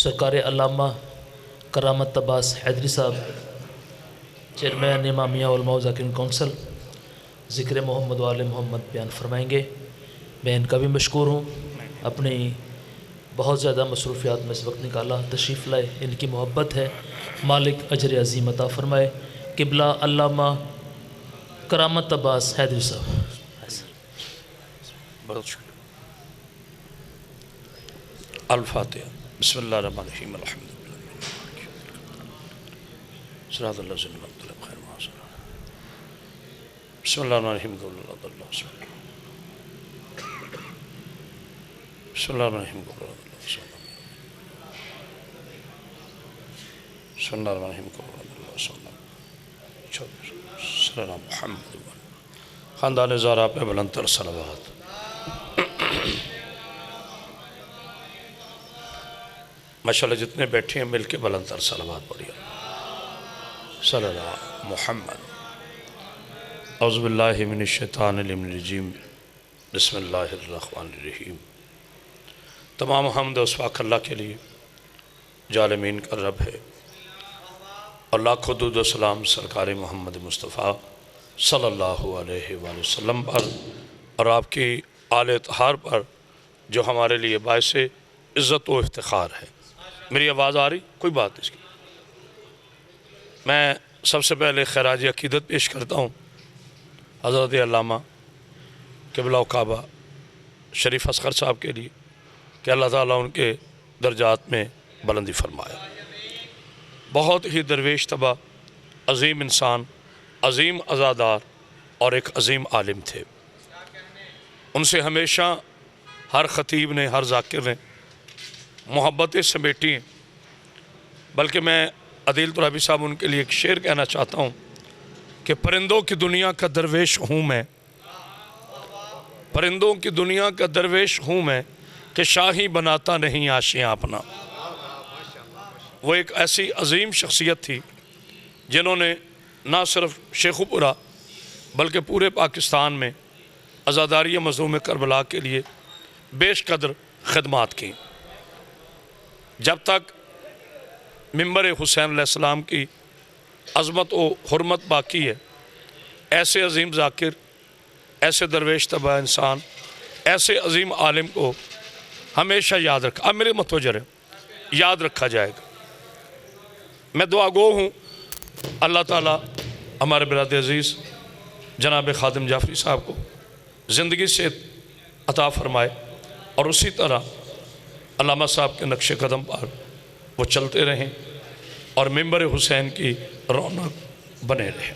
سرکار علامہ کرامت عباس حیدری صاحب چیئرمین امامیہ علماء و ذاکرین کونسل ذکر محمد و آل محمد بیان فرمائیں گے۔ میں ان کا بھی مشکور ہوں، اپنی بہت زیادہ مصروفیات میں اس وقت نکالا، تشریف لائے، ان کی محبت ہے، مالک اجر عظیم عطا فرمائے۔ قبلہ علامہ کرامت عباس حیدری صاحب۔ بہت شکریہ۔ الفاتحہ۔ بسم اللہ الرحمن الرحیم۔ الحمدللہ صراط اللہ صلی اللہ علیہ وسلم خیر محسن۔ بسم اللہ الرحمن الرحیم۔ بسم اللہ الرحمن الرحیم۔ بسم اللہ الرحمن الرحیم۔ صلی محمد خاندان زہرا پہ بلند تر صلوات۔ ماشاءاللہ جتنے بیٹھے ہیں مل کے بلند تر صلوات پڑھیے۔ صلی اللہ محمد۔ اعوذ باللہ من الشیطان الرجیم۔ بسم اللہ الرحمن الرحیم۔ تمام حمد و سپاک اللہ کے لیے جو عالمین کا رب ہے، اور لاکھوں درود و سلام سرکار محمد مصطفیٰ صلی اللہ علیہ وآلہ وسلم پر اور آپ کی آل اطہار پر جو ہمارے لیے باعث عزت و افتخار ہے۔ میری آواز آ رہی؟ کوئی بات اس کی؟ میں سب سے پہلے خراج عقیدت پیش کرتا ہوں حضرت علامہ قبلہ کعبہ شریف اصغر صاحب کے لیے کہ اللہ تعالیٰ ان کے درجات میں بلندی فرمائے۔ بہت ہی درویش طبع، عظیم انسان، عظیم عزادار اور ایک عظیم عالم تھے۔ ان سے ہمیشہ ہر خطیب نے، ہر ذاکر نے محبتیں سمیٹی ہیں۔ بلکہ میں عدیل ترابی صاحب ان کے لیے ایک شعر کہنا چاہتا ہوں کہ پرندوں کی دنیا کا درویش ہوں میں، پرندوں کی دنیا کا درویش ہوں میں کہ شاہی بناتا نہیں آشیاں اپنا۔ وہ ایک ایسی عظیم شخصیت تھی جنہوں نے نہ صرف شیخو پورہ بلکہ پورے پاکستان میں عزاداری مظلوم کربلا کے لیے بیش قدر خدمات کی۔ جب تک منبر حسین علیہ السلام کی عظمت و حرمت باقی ہے، ایسے عظیم ذاکر، ایسے درویش طبع انسان، ایسے عظیم عالم کو ہمیشہ یاد رکھا۔ اب میرے متوجہ ہے، یاد رکھا جائے گا۔ میں دعا گو ہوں اللہ تعالیٰ ہمارے برادر عزیز جناب خادم جعفری صاحب کو زندگی سے عطا فرمائے اور اسی طرح علامہ صاحب کے نقش قدم پر وہ چلتے رہیں اور منبر حسین کی رونق بنے رہیں۔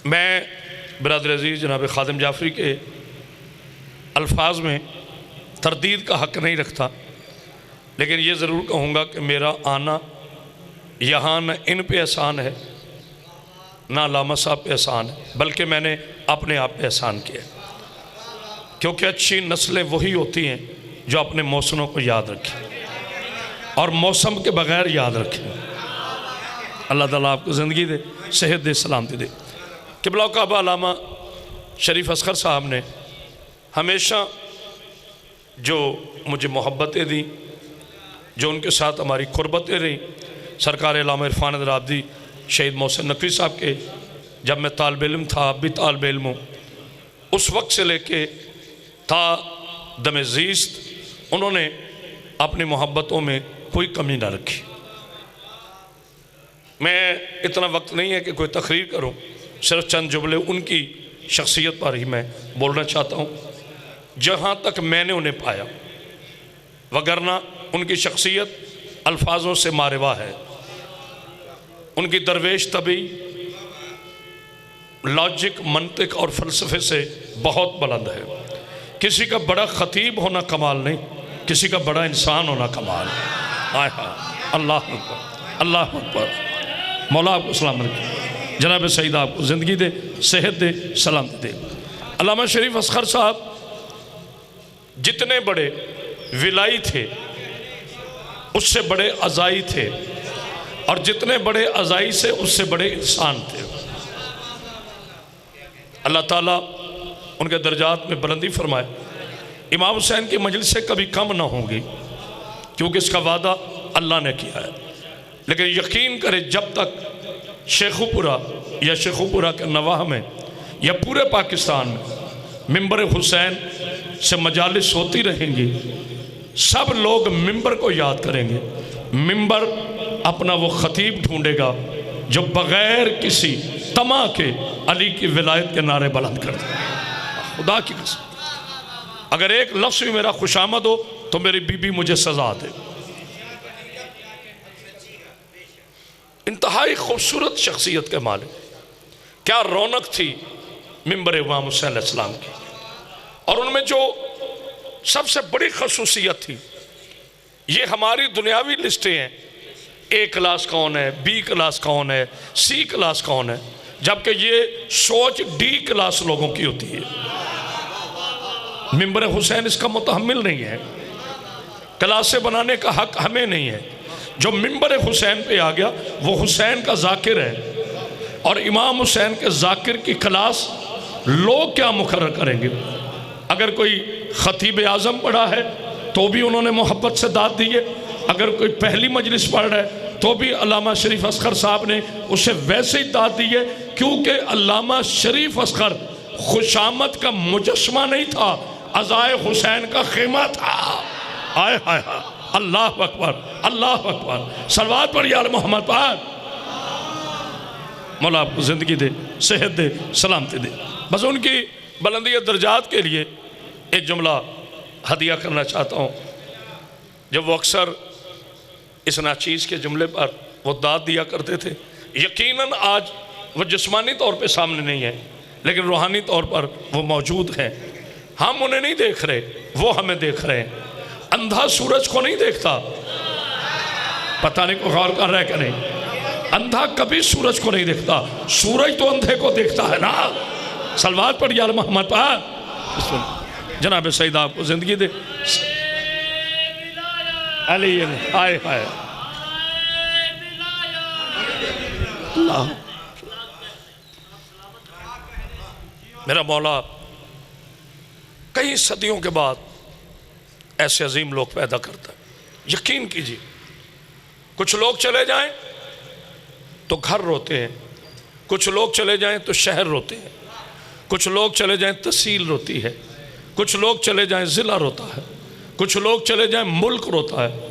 میں برادر عزیز جناب خادم جعفری کے الفاظ میں تردید کا حق نہیں رکھتا، لیکن یہ ضرور کہوں گا کہ میرا آنا یہاں نہ ان پہ احسان ہے نہ علامہ صاحب پہ احسان ہے، بلکہ میں نے اپنے آپ پہ احسان کیا ہے، کیونکہ اچھی نسلیں وہی ہوتی ہیں جو اپنے موسموں کو یاد رکھیں اور موسم کے بغیر یاد رکھیں۔ اللہ تعالیٰ آپ کو زندگی دے، صحت دے، سلامتی دے۔ قبلہ کعبہ علامہ شریف اصغر صاحب نے ہمیشہ جو مجھے محبتیں دیں، جو ان کے ساتھ ہماری قربتیں رہیں، سرکار علامہ عرفان درابدی شہید محسن نقوی صاحب کے جب میں طالب علم تھا، اب بھی طالب علم ہوں، اس وقت سے لے کے تا دم زیست انہوں نے اپنی محبتوں میں کوئی کمی نہ رکھی۔ میں اتنا وقت نہیں ہے کہ کوئی تقریر کروں، صرف چند جملے ان کی شخصیت پر ہی میں بولنا چاہتا ہوں جہاں تک میں نے انہیں پایا، وگرنہ ان کی شخصیت الفاظوں سے ماروا ہے۔ ان کی درویش طبعی لاجک، منطق اور فلسفے سے بہت بلند ہے۔ کسی کا بڑا خطیب ہونا کمال نہیں، کسی کا بڑا انسان ہونا کمال ہے۔ آئے اللہ اکبر، اللہ اکبر۔ مولا آپ کو سلام رکھے، جناب سعید آپ کو زندگی دے، صحت دے، سلامتی دے۔ علامہ شریف اصغر صاحب جتنے بڑے ولائی تھے اس سے بڑے عزائی تھے، اور جتنے بڑے عزائی سے اس سے بڑے انسان تھے۔ اللہ تعالیٰ ان کے درجات میں بلندی فرمائے۔ امام حسین کی مجلس سے کبھی کم نہ ہوں گی، کیونکہ اس کا وعدہ اللہ نے کیا ہے۔ لیکن یقین کرے جب تک شیخو پورہ یا شیخو پورہ کے نواح میں یا پورے پاکستان میں منبر حسین سے مجالس ہوتی رہیں گی، سب لوگ منبر کو یاد کریں گے۔ منبر اپنا وہ خطیب ڈھونڈے گا جو بغیر کسی طمع کے علی کی ولایت کے نعرے بلند کر دے۔ خدا کی قسم، اگر ایک لفظ بھی میرا خوشامد ہو تو میری بی بی مجھے سزا دے۔ انتہائی خوبصورت شخصیت کے مالک، کیا رونق تھی منبر امام حسین علیہ السلام کی، اور ان میں جو سب سے بڑی خصوصیت تھی، یہ ہماری دنیاوی لسٹیں ہیں، اے کلاس کون ہے، بی کلاس کون ہے، سی کلاس کون ہے، جبکہ یہ سوچ ڈی کلاس لوگوں کی ہوتی ہے۔ منبر حسین اس کا متحمل نہیں ہے، کلاسیں بنانے کا حق ہمیں نہیں ہے۔ جو منبر حسین پہ آ گیا وہ حسین کا ذاکر ہے، اور امام حسین کے ذاکر کی کلاس لوگ کیا مقرر کریں گے؟ اگر کوئی خطیب اعظم پڑھا ہے تو بھی انہوں نے محبت سے داد دی ہے، اگر کوئی پہلی مجلس پڑھ رہا ہے تو بھی علامہ شریف اصغر صاحب نے اسے ویسے ہی داد دی ہے، کیونکہ علامہ شریف اصغر خوشامد کا مجسمہ نہیں تھا، عزائے حسین کا خیمہ تھا۔ آئے ہائے ہائے، اللہ اکبر، اللہ اکبر، صلوات پڑھ یا محمد پاک۔ مولا آپ کو زندگی دے، صحت دے، سلامتی دے۔ بس ان کی بلندی درجات کے لیے ایک جملہ ہدیہ کرنا چاہتا ہوں۔ جب وہ اکثر اس ناچیز کے جملے پر وہ داد دیا کرتے تھے، یقیناً آج وہ جسمانی طور پہ سامنے نہیں ہے، لیکن روحانی طور پر وہ موجود ہیں۔ ہم انہیں نہیں دیکھ رہے، وہ ہمیں دیکھ رہے ہیں۔ اندھا سورج کو نہیں دیکھتا، پتہ نہیں کو غور کر رہا ہے کہ نہیں؟ اندھا کبھی سورج کو نہیں دیکھتا، سورج تو اندھے کو دیکھتا ہے نا۔ صلوات پڑھ یا محمد پاک۔ جناب سیدہ آپ کو زندگی دے۔ علی آئے آئے اللہ، میرا مولا کئی صدیوں کے بعد ایسے عظیم لوگ پیدا کرتا ہے۔ یقین کیجیے، کچھ لوگ چلے جائیں تو گھر روتے ہیں، کچھ لوگ چلے جائیں تو شہر روتے ہیں، کچھ لوگ چلے جائیں تحصیل روتی ہے، کچھ لوگ چلے جائیں ضلع روتا ہے، کچھ لوگ چلے جائیں ملک روتا ہے،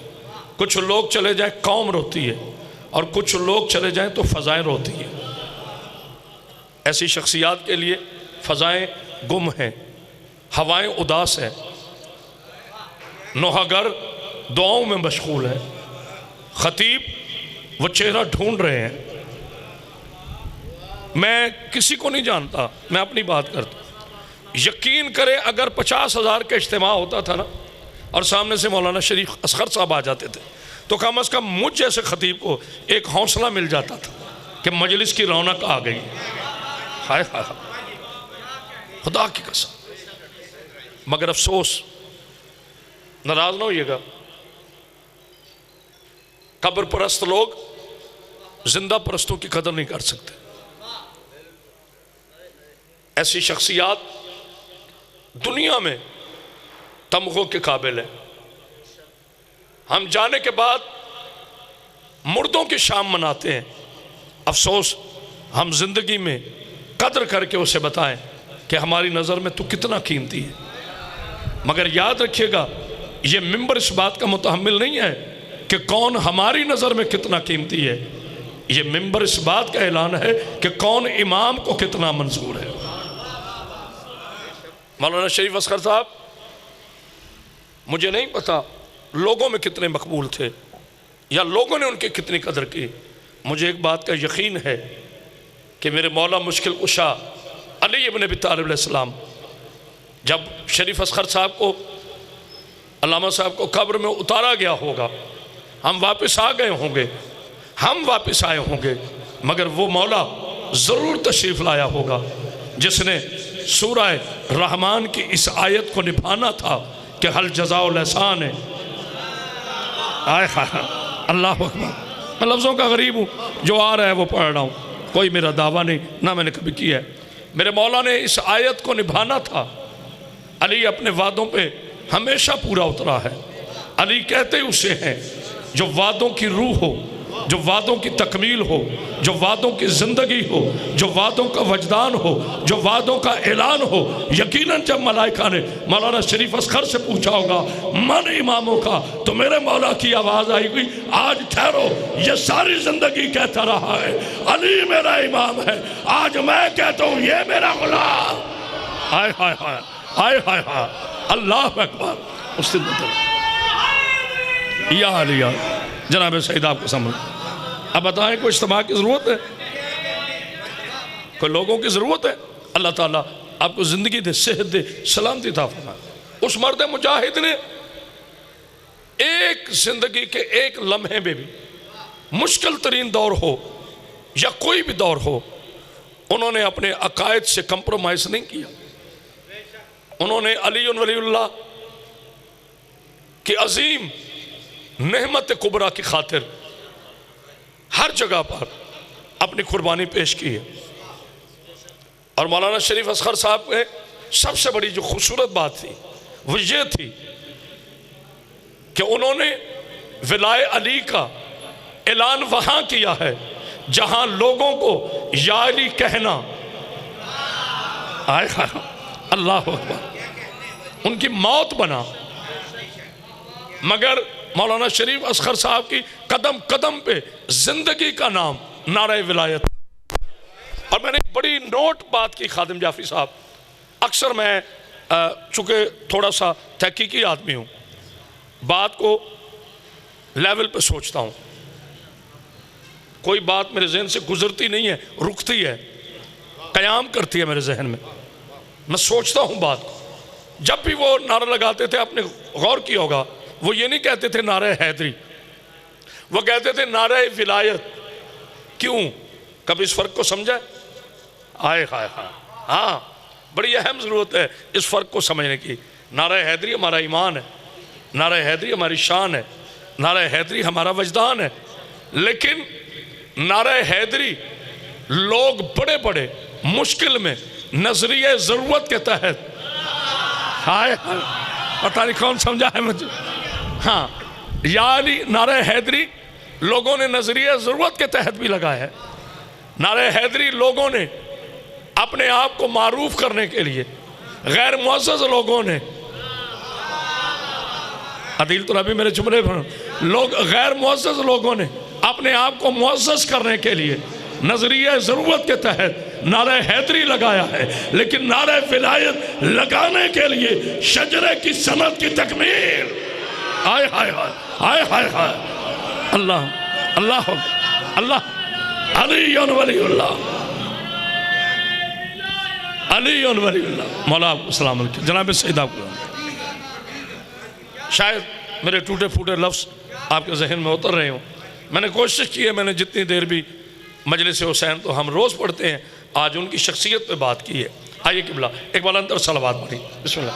کچھ لوگ چلے جائیں قوم روتی ہے، اور کچھ لوگ چلے جائیں تو فضائیں روتی ہیں۔ ایسی شخصیات کے لیے فضائیں گم ہیں، ہوائیں اداس ہیں، نوحہ گر دعاؤں میں مشغول ہیں، خطیب وہ چہرہ ڈھونڈ رہے ہیں۔ میں کسی کو نہیں جانتا، میں اپنی بات کرتا ہوں۔ یقین کرے اگر 50,000 کا اجتماع ہوتا تھا نا، اور سامنے سے مولانا شریف اصغر صاحب آ جاتے تھے، تو کم از کم مجھ جیسے خطیب کو ایک حوصلہ مل جاتا تھا کہ مجلس کی رونق آ گئی۔ ہائے ہائے، خدا کی قسم۔ مگر افسوس، ناراض نہ ہوئیے گا، قبر پرست لوگ زندہ پرستوں کی قدر نہیں کر سکتے۔ ایسی شخصیات دنیا میں تمغوں کے قابل ہیں۔ ہم جانے کے بعد مردوں کی شام مناتے ہیں، افسوس ہم زندگی میں قدر کر کے اسے بتائیں کہ ہماری نظر میں تو کتنا قیمتی ہے۔ مگر یاد رکھیے گا، یہ منبر اس بات کا متحمل نہیں ہے کہ کون ہماری نظر میں کتنا قیمتی ہے، یہ منبر اس بات کا اعلان ہے کہ کون امام کو کتنا منظور ہے۔ مولانا شریف اصغر صاحب مجھے نہیں پتا لوگوں میں کتنے مقبول تھے یا لوگوں نے ان کی کتنی قدر کی، مجھے ایک بات کا یقین ہے کہ میرے مولا مشکل کشا علی ابن ابی طالب علیہ السلام جب شریف اصغر صاحب کو، علامہ صاحب کو قبر میں اتارا گیا ہوگا، ہم واپس آ گئے ہوں گے، ہم واپس آئے ہوں گے، مگر وہ مولا ضرور تشریف لایا ہوگا جس نے سورہ رحمان کی اس آیت کو نبھانا تھا کہ حل جزاء الاحسان ہے۔ آئے اللہ اکبر۔ میں لفظوں کا غریب ہوں، جو آ رہا ہے وہ پڑھ رہا ہوں، کوئی میرا دعویٰ نہیں، نہ میں نے کبھی کیا ہے۔ میرے مولا نے اس آیت کو نبھانا تھا۔ علی اپنے وعدوں پہ ہمیشہ پورا اترا ہے، علی کہتے اسے ہیں جو وعدوں کی روح ہو، جو وعدوں کی تکمیل ہو، جو وعدوں کی زندگی ہو، جو وعدوں کا وجدان ہو، جو وعدوں کا اعلان ہو۔ یقیناً جب ملائکہ نے مولانا شریف اصغر سے پوچھا ہوگا من اماموں کا، تو میرے مولا کی آواز آئی ہوئی آج ٹھہرو، یہ ساری زندگی کہتا رہا ہے علی میرا امام ہے، آج میں کہتا ہوں یہ میرا غلام۔ ہائے ہائے ہائے ہائے ہائے ہائے، اللہ اکبر۔ اس دن یا علی یا جناب سعید آپ کو سمجھ، اب بتائیں کوئی اجتماع کی ضرورت ہے، کوئی لوگوں کی ضرورت ہے؟ اللہ تعالیٰ آپ کو زندگی دے، صحت دے، سلامتی عطا فرمائے۔ اس مرد مجاہد نے ایک زندگی کے ایک لمحے میں بھی، مشکل ترین دور ہو یا کوئی بھی دور ہو، انہوں نے اپنے عقائد سے کمپرومائز نہیں کیا۔ انہوں نے علی ولی اللہ کی عظیم نعمت کبریٰ کی خاطر ہر جگہ پر اپنی قربانی پیش کی ہے۔ اور مولانا شریف اصغر صاحب کے سب سے بڑی جو خوبصورت بات تھی وہ یہ تھی کہ انہوں نے ولائے علی کا اعلان وہاں کیا ہے جہاں لوگوں کو یا علی کہنا آئے اللہ اکبر ان کی موت بنا، مگر مولانا شریف اصغر صاحب کی قدم قدم پہ زندگی کا نام نعرہ ولایت۔ اور میں نے بڑی نوٹ بات کی خادم جعفری صاحب، اکثر میں چونکہ تھوڑا سا تحقیقی آدمی ہوں، بات کو لیول پہ سوچتا ہوں، کوئی بات میرے ذہن سے گزرتی نہیں ہے، رکتی ہے، قیام کرتی ہے میرے ذہن میں سوچتا ہوں بات کو۔ جب بھی وہ نعرہ لگاتے تھے، آپ نے غور کیا ہوگا، وہ یہ نہیں کہتے تھے نعرہ حیدری، وہ کہتے تھے نعرہ ولایت۔ کیوں؟ کبھی اس فرق کو سمجھا؟ آئے ہائے ہائے، ہاں بڑی اہم ضرورت ہے اس فرق کو سمجھنے کی۔ نعرہ حیدری ہمارا ایمان ہے، نعرہ حیدری ہماری شان ہے، نعرہ حیدری ہمارا وجدان ہے، لیکن نعرہ حیدری لوگ بڑے بڑے مشکل میں نظریہ ضرورت کے تحت، ہائے ہائے پتہ نہیں کون سمجھا ہے مجھے، ہاں یا علی نعرہ حیدری لوگوں نے نظریہ ضرورت کے تحت بھی لگایا ہے۔ نعرہ حیدری لوگوں نے اپنے آپ کو معروف کرنے کے لیے، غیر معزز لوگوں نے، عدیل تو نبی میرے جملے پر، لوگ غیر معزز لوگوں نے اپنے آپ کو معزز کرنے کے لیے نظریہ ضرورت کے تحت نعرہ حیدری لگایا ہے، لیکن نعرہ ولایت لگانے کے لیے شجرے کی سند کی تکمیل۔ آئے ہائے ہائے آئے ہائے ہائے، اللہ اللہ اللہ، علی ولی اللہ، علی ولی اللہ۔ مولا آپ کو سلام علیکم، جناب سعید آپ کو۔ شاید میرے ٹوٹے پھوٹے لفظ آپ کے ذہن میں اتر رہے ہوں، میں نے کوشش کی ہے، میں نے جتنی دیر بھی مجلس حسین تو ہم روز پڑھتے ہیں، آج ان کی شخصیت پہ بات کی ہے۔ آئیے قبلہ ایک بار اندر صلوات پڑھی، بسم اللہ۔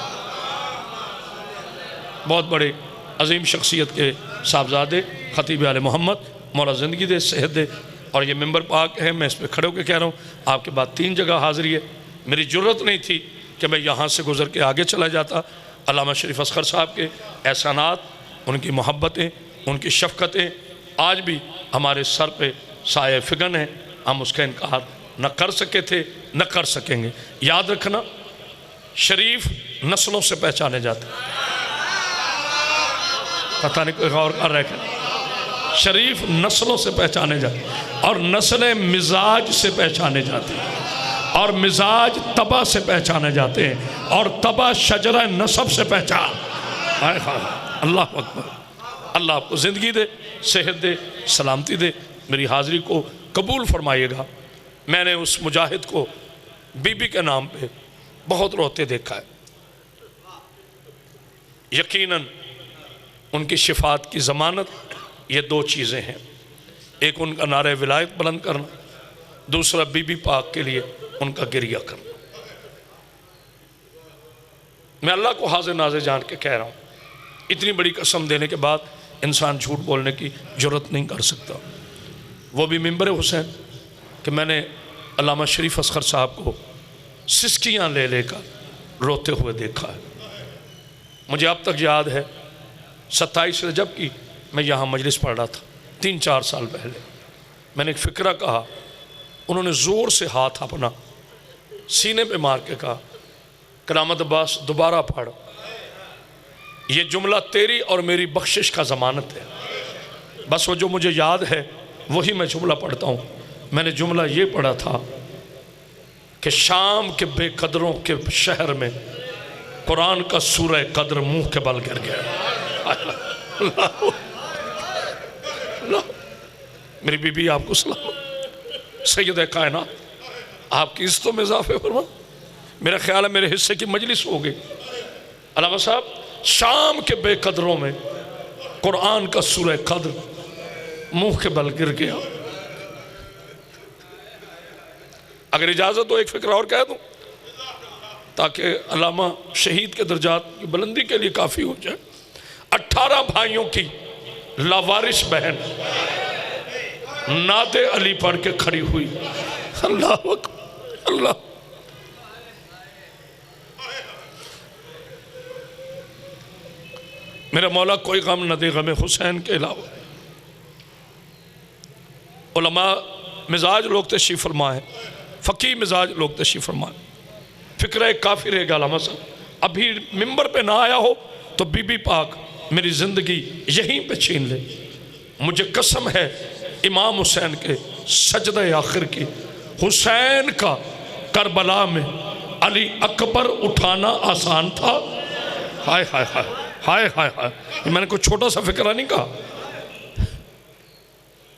بہت بڑے عظیم شخصیت کے صاحبزادے خطیب آل محمد، مولا زندگی دے، صحت دے، اور یہ ممبر پاک ہے، میں اس پہ کھڑے ہو کے کہہ رہا ہوں، آپ کے بعد 3 جگہ حاضری ہے۔ میری جرت نہیں تھی کہ میں یہاں سے گزر کے آگے چلا جاتا۔ علامہ شریف اصغر صاحب کے احسانات، ان کی محبتیں، ان کی شفقتیں آج بھی ہمارے سر پہ سایہ فگن ہے، ہم اس کا انکار نہ کر سکے تھے نہ کر سکیں گے۔ یاد رکھنا، شریف نسلوں سے پہچانے جاتے، پتہ نہیں کوئی غور کر رہے کہ شریف نسلوں سے پہچانے جاتے، اور نسلیں مزاج سے پہچانے جاتے ہیں، اور مزاج طبع سے پہچانے جاتے ہیں، اور طبع شجرہ نسب سے پہچان۔ اللہ اکبر، اللہ آپ کو زندگی دے، صحت دے، سلامتی دے۔ میری حاضری کو قبول فرمائیے گا۔ میں نے اس مجاہد کو بی بی کے نام پہ بہت روتے دیکھا ہے۔ یقیناً ان کی شفاعت کی ضمانت یہ 2 چیزیں ہیں، ایک ان کا نعرہ ولایت بلند کرنا، دوسرا بی بی پاک کے لیے ان کا گریہ کرنا۔ میں اللہ کو حاضر ناظر جان کے کہہ رہا ہوں، اتنی بڑی قسم دینے کے بعد انسان جھوٹ بولنے کی جرت نہیں کر سکتا۔ وہ بھی ممبر حسین کہ میں نے علامہ شریف اصغر صاحب کو سسکیاں لے لے کر روتے ہوئے دیکھا ہے۔ مجھے اب تک یاد ہے 27 رجب کی میں یہاں مجلس پڑھ رہا تھا 3-4 سال پہلے. میں نے ایک فکرہ کہا, انہوں نے زور سے ہاتھ اپنا سینے پہ مار کے کہا, کرامت عباس دوبارہ پڑھ, یہ جملہ تیری اور میری بخشش کا ضمانت ہے. بس وہ جو مجھے یاد ہے وہی میں جملہ پڑھتا ہوں. میں نے جملہ یہ پڑھا تھا کہ شام کے بے قدروں کے شہر میں قرآن کا سورہ قدر منہ کے بل گر گیا. اللہ میری بی بی آپ کو سلام, سید کائنات آپ کی عزتوں میں اضافے فرما. میرا خیال ہے میرے حصے کی مجلس ہو گئی. علامہ صاحب شام کے بے قدروں میں قرآن کا سورہ قدر منہ کے بل گر گیا. اگر اجازت ہو ایک فکرہ اور کہہ دوں تاکہ علامہ شہید کے درجات کی بلندی کے لیے کافی ہو جائے. 18 بھائیوں کی لاوارث بہن نعت علی پڑھ کے کھڑی ہوئی. اللہ اکبر اللہ. میرا مولا کوئی غم نہ دے غم حسین کے علاوہ. علماء مزاج لوگ تشریف فرمائیں, فقی مزاج لوگ تشریف فرمائیں. فکرہ کافی رہے گا علامہ صاحب, ابھی ممبر پہ نہ آیا ہو تو بی بی پاک میری زندگی یہیں پہ چھین لے. مجھے قسم ہے امام حسین کے سجدہ آخر کی, حسین کا کربلا میں علی اکبر اٹھانا آسان تھا. ہائے ہائے ہائے ہائے ہائے ہائے, یہ میں نے کوئی چھوٹا سا فکرہ نہیں کہا.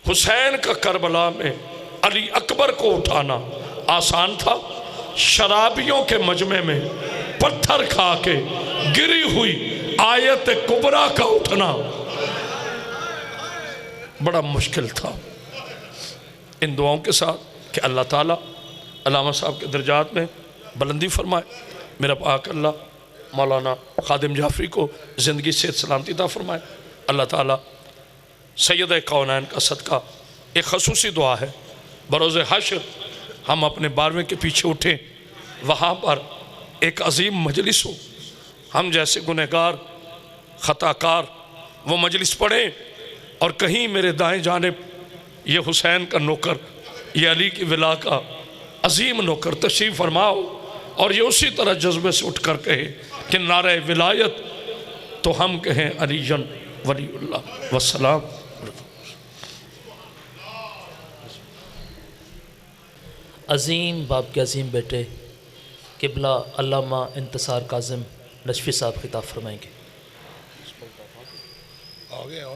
حسین کا کربلا میں علی اکبر کو اٹھانا آسان تھا. شرابیوں کے مجمع میں پتھر کھا کے گری ہوئی آیت کبریٰ کا اٹھنا بڑا مشکل تھا. ان دعاؤں کے ساتھ کہ اللہ تعالیٰ علامہ صاحب کے درجات میں بلندی فرمائے. میرا پاک اللہ مولانا خادم جعفری کو زندگی صحت سلامتی عطا فرمائے. اللہ تعالیٰ سید کونین کا صدقہ ایک خصوصی دعا ہے, بروز حشر ہم اپنے 12ویں کے پیچھے اٹھیں, وہاں پر ایک عظیم مجلس ہو, ہم جیسے گنہگار خطاکار وہ مجلس پڑھیں, اور کہیں میرے دائیں جانب یہ حسین کا نوکر, یہ علی کی ولا کا عظیم نوکر تشریف فرماؤ, اور یہ اسی طرح جذبے سے اٹھ کر کہے کہ نعرہ ولایت تو ہم کہیں علی ولی اللہ والسلام. عظیم باپ کے عظیم بیٹے قبلہ علامہ انتصار کاظم نجفی صاحب خطاب فرمائیں گے.